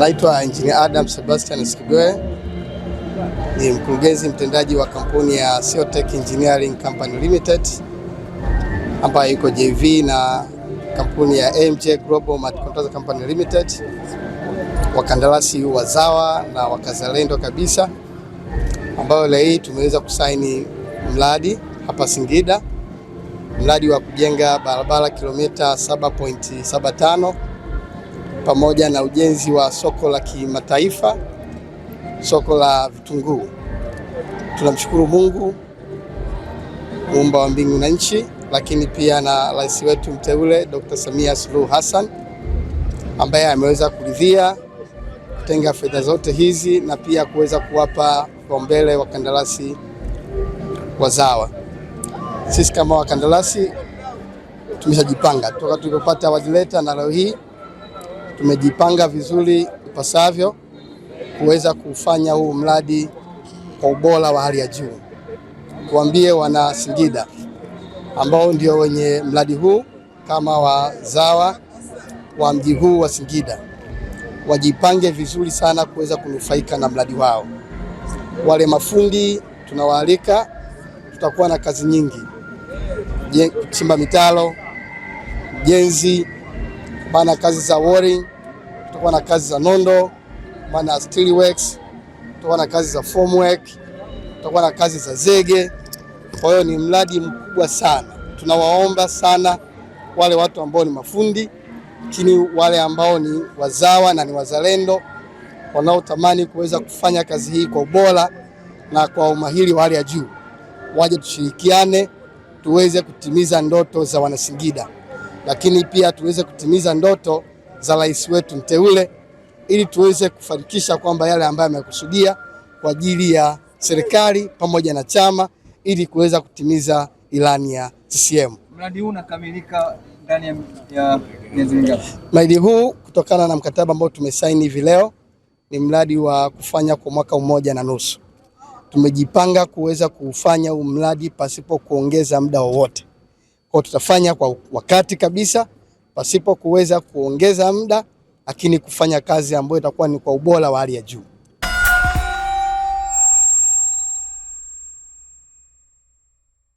Naitwa Engineer Adam Sebastian Skigwe, ni mkurugenzi mtendaji wa kampuni ya Siotech Engineering Company Limited ambayo iko JV na kampuni ya AMJ Global Multi-Contractor Company Limited, wakandarasi wazawa na wakazalendo kabisa, ambayo leo hii tumeweza kusaini mradi hapa Singida, mradi wa kujenga barabara kilomita 7.75 pamoja na ujenzi wa soko la kimataifa, soko la vitunguu. Tunamshukuru Mungu muumba wa mbingu na nchi, lakini pia na rais wetu mteule Dr. Samia Suluhu Hassan ambaye ameweza kuridhia kutenga fedha zote hizi na pia kuweza kuwapa kipaumbele wakandarasi wazawa. Sisi kama wakandarasi tumeshajipanga toka tulipopata award letter, na leo hii tumejipanga vizuri ipasavyo kuweza kufanya huu mradi kwa ubora wa hali ya juu. Kuambie wana Singida ambao ndio wenye mradi huu kama wazawa wa mji huu wa Singida, wajipange vizuri sana kuweza kunufaika na mradi wao. Wale mafundi tunawaalika, tutakuwa na kazi nyingi: kuchimba mitaro, ujenzi, bana kazi za wiring, tutakuwa na kazi za nondo, bana steel works, tutakuwa na kazi za formwork, tutakuwa na kazi za zege. Kwa hiyo ni mradi mkubwa sana. Tunawaomba sana wale watu ambao ni mafundi, lakini wale ambao ni wazawa na ni wazalendo wanaotamani kuweza kufanya kazi hii kwa ubora na kwa umahiri wa hali ya juu, waje tushirikiane tuweze kutimiza ndoto za Wanasingida, lakini pia tuweze kutimiza ndoto za rais wetu mteule, ili tuweze kufanikisha kwamba yale ambayo amekusudia kwa ajili ya serikali pamoja na chama, ili kuweza kutimiza ilani ya CCM. Mradi huu unakamilika ndani ya miezi mingapi? Mradi huu kutokana na mkataba ambao tumesaini hivi leo ni mradi wa kufanya kwa mwaka 1.5. Tumejipanga kuweza kufanya huu mradi pasipo kuongeza muda wowote. Kwa tutafanya kwa wakati kabisa pasipo kuweza kuongeza muda, lakini kufanya kazi ambayo itakuwa ni kwa ubora wa hali ya juu.